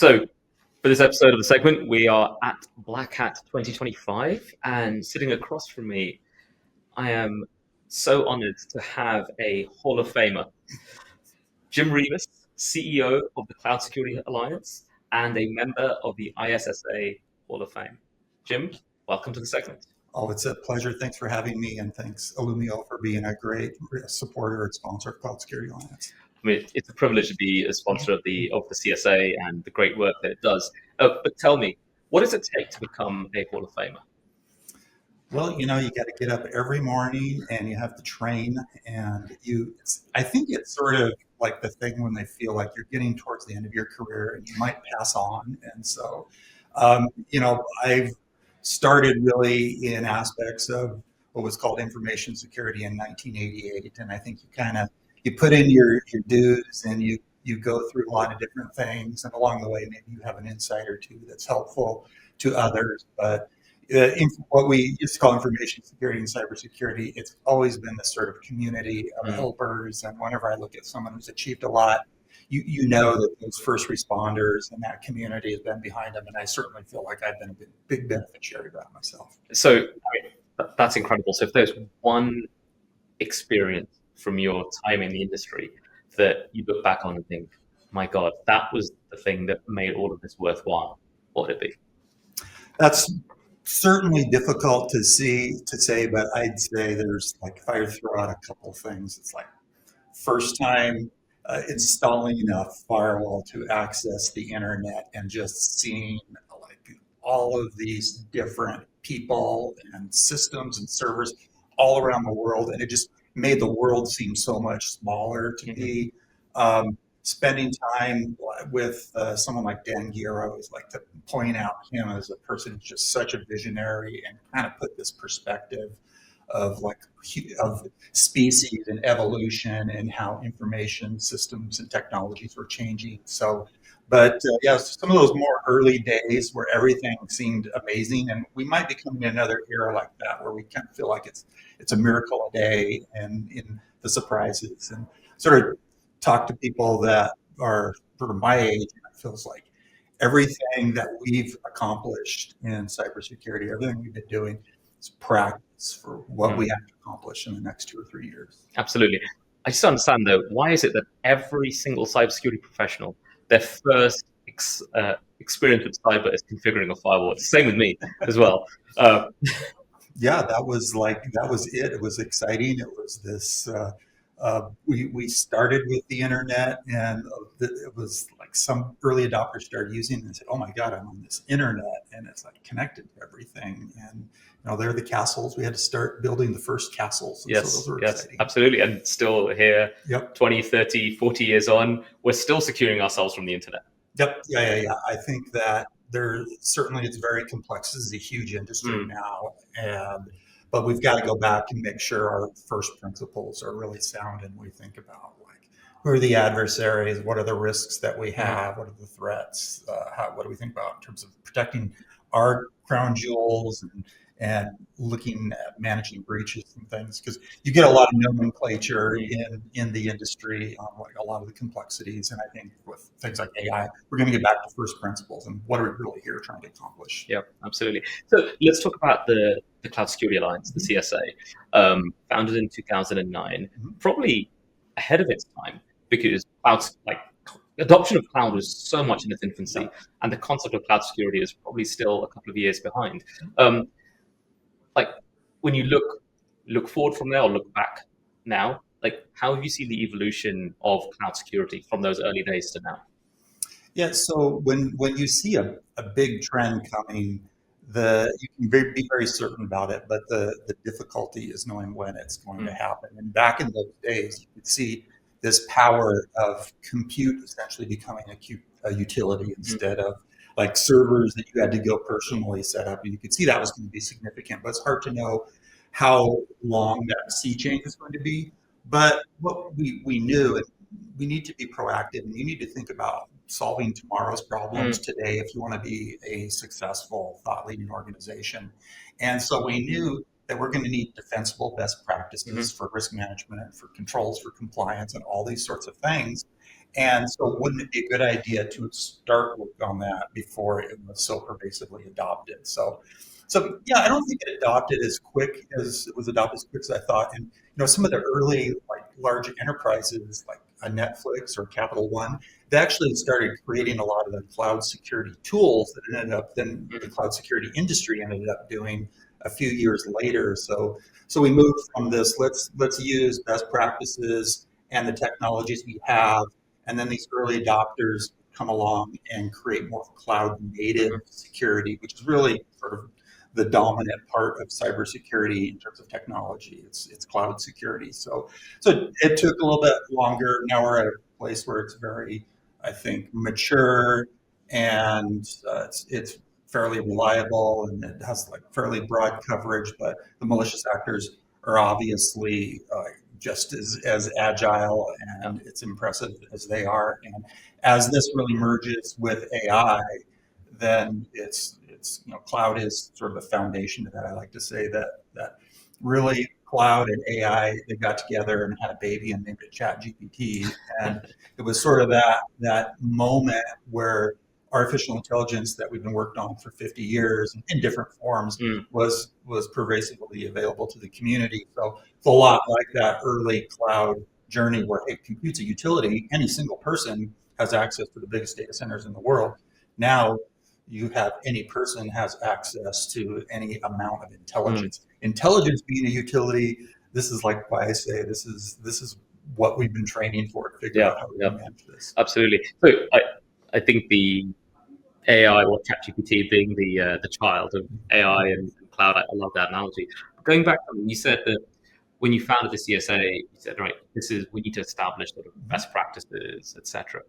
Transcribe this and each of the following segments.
So, for this episode of the segment, we are at Black Hat 2025, and sitting across from me, I am so honored to have a Hall of Famer, Jim Reavis, CEO of the Cloud Security Alliance and a member of the ISSA Hall of Fame. Jim, welcome to the segment. Oh, it's a pleasure. Thanks for having me, and thanks Illumio for being a great supporter and sponsor of Cloud Security Alliance. I mean, it's a privilege to be a sponsor of the CSA and the great work that it does. But tell me, what does it take to become a Hall of Famer? Well, you got to get up every morning and you have to train, and I think it's sort of like the thing when they feel like you're getting towards the end of your career and you might pass on. And so, I've started really in aspects of what was called information security in 1988. And I think you put in your dues, and you go through a lot of different things. And along the way, maybe you have an insight or two that's helpful to others. But what we used to call information security and cybersecurity, it's always been this sort of community of helpers. And whenever I look at someone who's achieved a lot, you know that those first responders and that community has been behind them. And I certainly feel like I've been a big beneficiary of that myself. So that's incredible. So if there's one experience from your time in the industry that you look back on and think, my God, that was the thing that made all of this worthwhile, what would it be? That's certainly difficult to say, but I'd say there's, like, if I throw out a couple things, it's like first time installing a firewall to access the internet and just seeing like all of these different people and systems and servers all around the world, and it just made the world seem so much smaller to me. Spending time with someone like Dan Guerrero is like to point out him as a person who's just such a visionary and kind of put this perspective of species and evolution and how information systems and technologies were changing. So, but some of those more early days where everything seemed amazing, and we might be coming in another era like that where we kind of feel like it's a miracle a day, and in the surprises, and sort of talk to people that are sort of my age, and it feels like everything that we've accomplished in cybersecurity, everything we've been doing is practice for what we have to accomplish in the next 2 or 3 years. Absolutely. I just understand, though, why is it that every single cybersecurity professional, their first experience with cyber is configuring a firewall? It's the same with me as well. Yeah, that was it. It was exciting. It was this. We started with the internet, and it was like some early adopters started using it and said, "Oh my God, I'm on this internet, and it's like connected to everything." And they're the castles. We had to start building the first castles. And so those were exciting. Absolutely. And still here, 20, 30, 40 years on, we're still securing ourselves from the internet. Yep. Yeah. I think that it's very complex. This is a huge industry now, but we've got to go back and make sure our first principles are really sound, and we think about, like, who are the adversaries, what are the risks that we have, what are the threats, what do we think about in terms of protecting our crown jewels, and looking at managing breaches and things, because you get a lot of nomenclature in the industry on like a lot of the complexities. And I think with things like AI, we're going to get back to first principles and what are we really here trying to accomplish. Yeah, absolutely. So let's talk about the Cloud Security Alliance, the CSA, founded in 2009, probably ahead of its time, because adoption of cloud was so much in its infancy, and the concept of cloud security is probably still a couple of years behind. When you look forward from there or look back now, like, how have you seen the evolution of cloud security from those early days to now? Yeah, so when you see a big trend coming, you can be very certain about it, but the difficulty is knowing when it's going to happen. And back in those days, you could see this power of compute essentially becoming a utility instead of like servers that you had to go personally set up. And you could see that was going to be significant, but it's hard to know how long that sea change is going to be. But what we knew, and we need to be proactive, and you need to think about solving tomorrow's problems today if you want to be a successful thought leading organization. And so we knew that we're going to need defensible best practices for risk management, for controls, for compliance, and all these sorts of things. And so, wouldn't it be a good idea to start work on that before it was so pervasively adopted? So yeah, I don't think it adopted as quick as it was adopted as quick as I thought. And some of the early like large enterprises like a Netflix or Capital One, they actually started creating a lot of the cloud security tools that ended up then the cloud security industry ended up doing a few years later. So we moved from this let's use best practices and the technologies we have, and then these early adopters come along and create more cloud native security, which is really sort of the dominant part of cybersecurity in terms of technology. It's cloud security. So it took a little bit longer. Now we're at a place where it's very, I think, mature, and it's fairly reliable, and it has like fairly broad coverage. But the malicious actors are obviously just as agile, and it's impressive as they are. And as this really merges with AI, then it's cloud is sort of the foundation of that. I like to say that really cloud and AI, they got together and had a baby and named it Chat GPT. And it was sort of that moment where artificial intelligence that we've been working on for 50 years in different forms was pervasively available to the community. So it's a lot like that early cloud journey where it computes a utility. Any single person has access to the biggest data centers in the world. Now you have any person has access to any amount of intelligence. Intelligence being a utility, this is like why I say this is what we've been training for to figure out how to manage this. Absolutely. So I think the AI or ChatGPT being the child of AI and cloud, I love that analogy. Going back, you said that when you founded the CSA, you said, right, we need to establish sort of best practices, etc.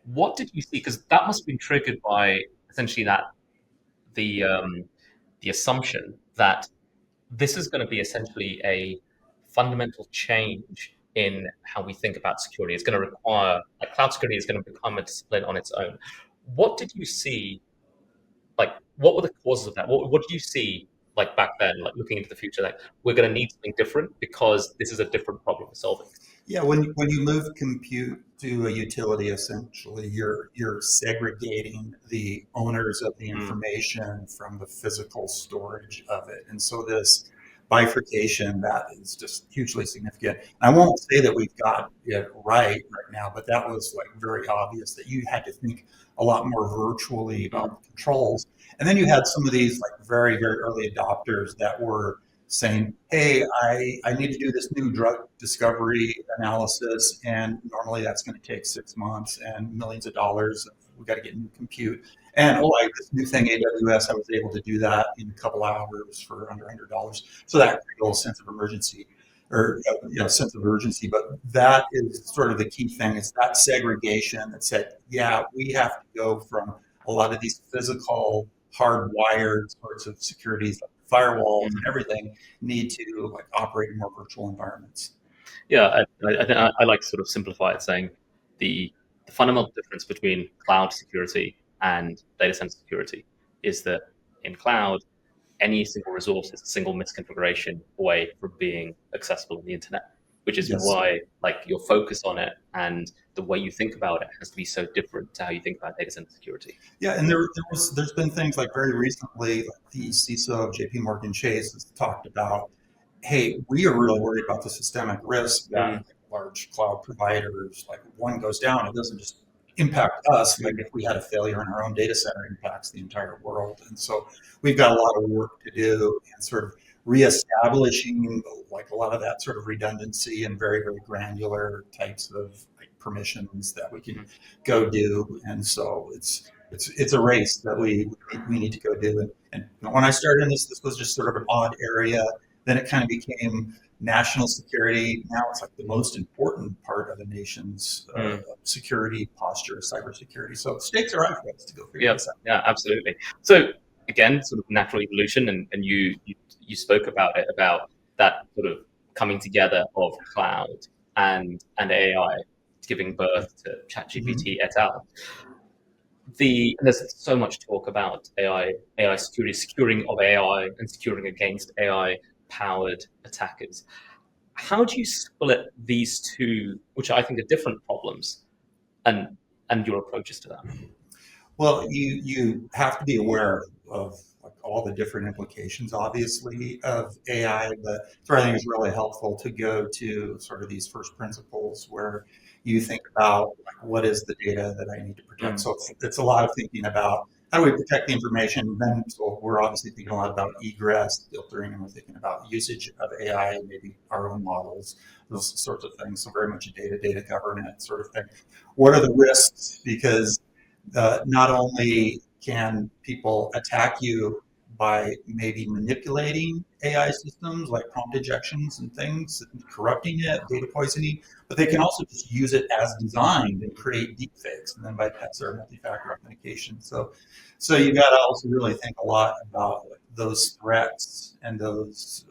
What did you see? Because that must have been triggered by essentially the assumption that this is going to be essentially a fundamental change in how we think about security. It's going to require, like, cloud security is going to become a discipline on its own. What did you see? Like, what were the causes of that? What did you see like back then, like looking into the future, like we're going to need something different because this is a different problem we're solving? Yeah, when you move compute to a utility, essentially, you're segregating the owners of the information from the physical storage of it, and so this bifurcation that is just hugely significant. I won't say that we've got it right now, but that was like very obvious that you had to think a lot more virtually about the controls, and then you had some of these like very early adopters that were saying, hey, I need to do this new drug discovery analysis, and normally that's going to take 6 months and millions of dollars. We've got to get new compute. And like this new thing, AWS, I was able to do that in a couple hours for under $100. So that real sense of emergency sense of urgency. But that is sort of the key thing. It's that segregation that said, yeah, we have to go from a lot of these physical hardwired sorts of securities like firewalls and everything need to like operate in more virtual environments. Yeah, I like to sort of simplify it, saying the fundamental difference between cloud security and data center security is that in cloud, any single resource is a single misconfiguration away from being accessible on the internet, which is why like your focus on it and the way you think about it has to be so different to how you think about data center security. Yeah, and there's been things like very recently, like the CISO of JP Morgan Chase has talked about, hey, we are really worried about the systemic risk that large cloud providers, like one goes down, it doesn't just impact us. Like if we had a failure in our own data center, it impacts the entire world. And so we've got a lot of work to do and sort of reestablishing like a lot of that sort of redundancy and very granular types of like permissions that we can go do. And so it's a race that we need to go do. And when I started in this was just sort of an odd area. Then it kind of became national security. Now it's like the most important part of a nation's security posture, cybersecurity. So stakes are high for us to go figure this out. Yeah, absolutely. So again, sort of natural evolution, and you spoke about it, about that sort of coming together of cloud and AI, giving birth to ChatGPT et al. There's so much talk about AI security, securing of AI and securing against AI. powered attackers. How do you split these two, which I think are different problems, and your approaches to that? Well, you have to be aware of like all the different implications, obviously, of AI. But so I think it's really helpful to go to sort of these first principles where you think about like, what is the data that I need to protect. So it's a lot of thinking about how do we protect the information. Then so we're obviously thinking a lot about egress, filtering, and we're thinking about usage of AI and maybe our own models, those sorts of things. So very much a data governance sort of thing. What are the risks? Because not only can people attack you by maybe manipulating AI systems like prompt injections and things, and corrupting it, data poisoning, but they can also just use it as designed and create deep fakes and then bypass our multi-factor authentication. So you got to also really think a lot about those threats and those,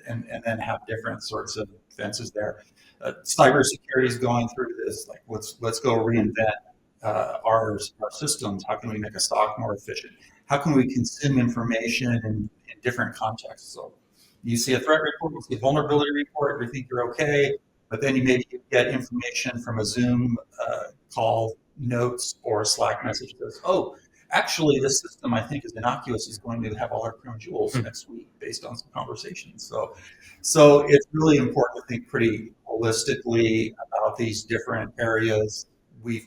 and then have different sorts of defenses there. Cybersecurity is going through this. Like, let's go reinvent our systems. How can we make a stock more efficient? How can we consume information in different contexts? So you see a threat report, you see a vulnerability report, you think you're okay, but then you maybe get information from a Zoom call, notes, or a Slack message that says, oh, actually, this system I think is innocuous, is going to have all our crown jewels next week based on some conversations. So it's really important to think pretty holistically about these different areas. We've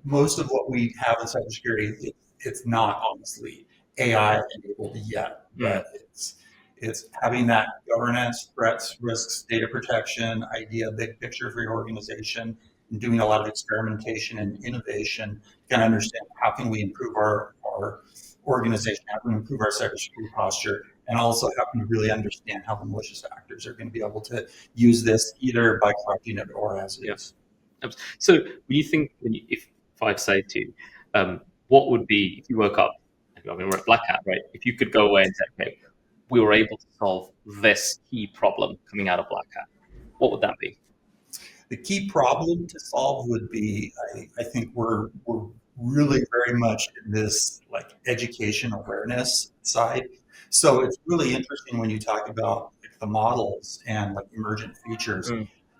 most of what we have in cybersecurity, it's not honestly AI enabled yet, but it's having that governance, threats, risks, data protection idea, big picture for your organization, and doing a lot of experimentation and innovation to kind of understand how can we improve our organization, how can we improve our cybersecurity posture, and also how can we really understand how the malicious actors are going to be able to use this either by corrupting it or as is. So when you think, if I'd say to you, what would be, if you woke up, I mean, we're at Black Hat, right? If you could go away and say, okay, we were able to solve this key problem coming out of Black Hat, what would that be? The key problem to solve would be, I think we're really very much in this like education awareness side. So it's really interesting when you talk about like, the models and like emergent features.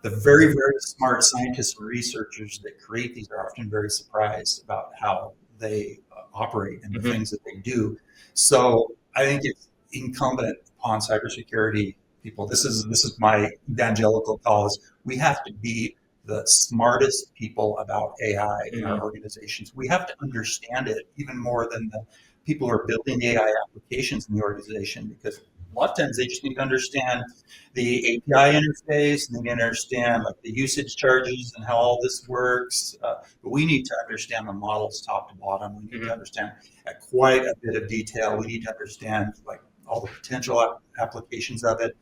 The very, very smart scientists and researchers that create these are often very surprised about how they operate and the things that they do. So I think it's incumbent upon cybersecurity people. This is my evangelical cause. We have to be the smartest people about AI in our organizations. We have to understand it even more than the people who are building the AI applications in the organization, because a lot of times they just need to understand the API interface and they need to understand like the usage charges and how all this works. But we need to understand the models top to bottom. We need to understand at quite a bit of detail. We need to understand like all the potential applications of it.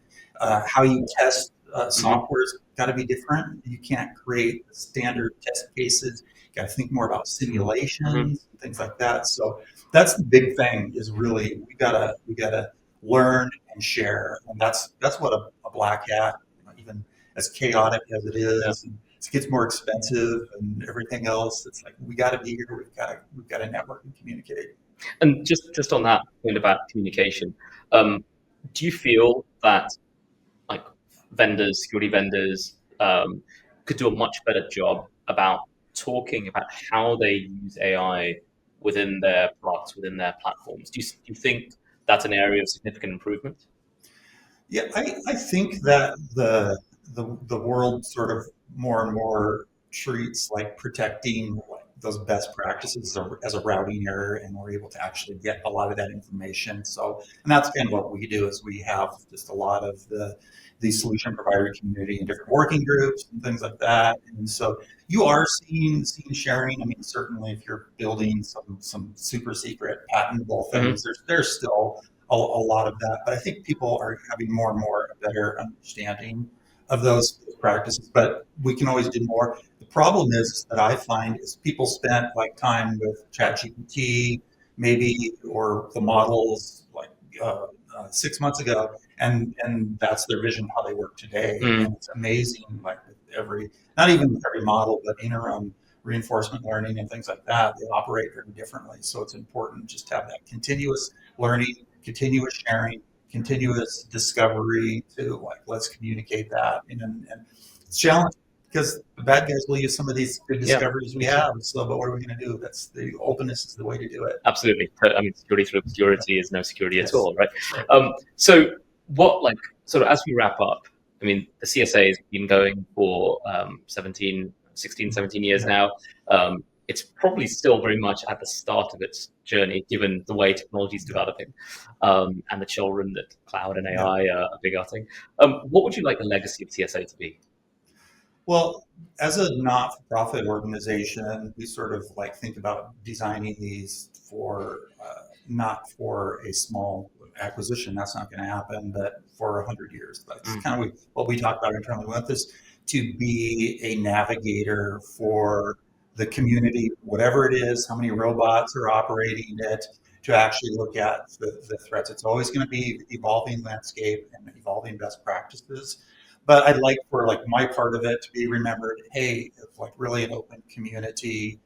How you test software's got to be different. You can't create standard test cases. You got to think more about simulations and things like that. So that's the big thing. Is really we gotta learn and share, and that's what a Black Hat, even as chaotic as it is, and it gets more expensive and everything else. It's like we got to be here. We've got to network and communicate. And just on that point about communication, do you feel that like security vendors, could do a much better job about talking about how they use AI within their products, within their platforms? Do you think that's an area of significant improvement? Yeah, I think that the world sort of more and more treats like protecting like those best practices as a routing error, and we're able to actually get a lot of that information. So, and that's kind of what we do is we have just a lot of the solution provider community and different working groups and things like that. And so you are seeing sharing. I mean, certainly if you're building some super secret patentable things, there's still a lot of that. But I think people are having more and more a better understanding of those practices. But we can always do more. The problem is that I find is people spent like time with ChatGPT, maybe, or the models like 6 months ago, and that's their vision how they work today. And it's amazing, like with not even with every model, but interim reinforcement learning and things like that, they operate very differently. So it's important just to have that continuous learning, continuous sharing, continuous discovery to like, let's communicate that. And it's challenging because the bad guys will use some of these good discoveries we have. So, but what are we going to do? That's the openness is the way to do it. Absolutely. I mean, security through obscurity is no security at all, right? Right. So what, like, sort of as we wrap up, I mean, the CSA has been going for 16, 17 years now. It's probably still very much at the start of its journey, given the way technology is developing and the children that cloud and AI are begetting. What would you like the legacy of CSA to be? Well, as a not-for-profit organization, we sort of like think about designing these for not for a small acquisition. That's not going to happen, but for 100 years. That's kind of what we talk about internally. We want this to be a navigator for the community, whatever it is, how many robots are operating it, to actually look at the threats. It's always going to be evolving landscape and evolving best practices. But I'd like for like my part of it to be remembered, hey, it's like really an open community.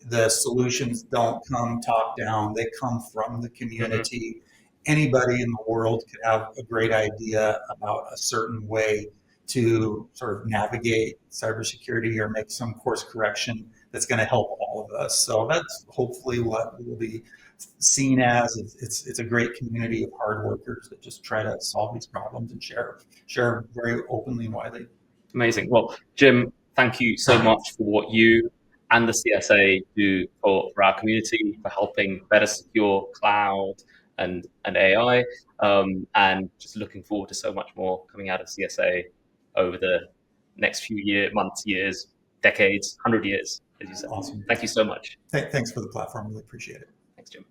The solutions don't come top down, they come from the community. Anybody in the world could have a great idea about a certain way to sort of navigate cybersecurity or make some course correction that's going to help all of us. So that's hopefully what we'll be seen as. It's a great community of hard workers that just try to solve these problems and share very openly and widely. Amazing. Well, Jim, thank you so much for what you and the CSA do for our community, for helping better secure cloud and AI, and just looking forward to so much more coming out of CSA over the next few months, years, decades, 100 years, as you said. Awesome. Thank you so much. Thanks for the platform. Really appreciate it. Thanks, Jim.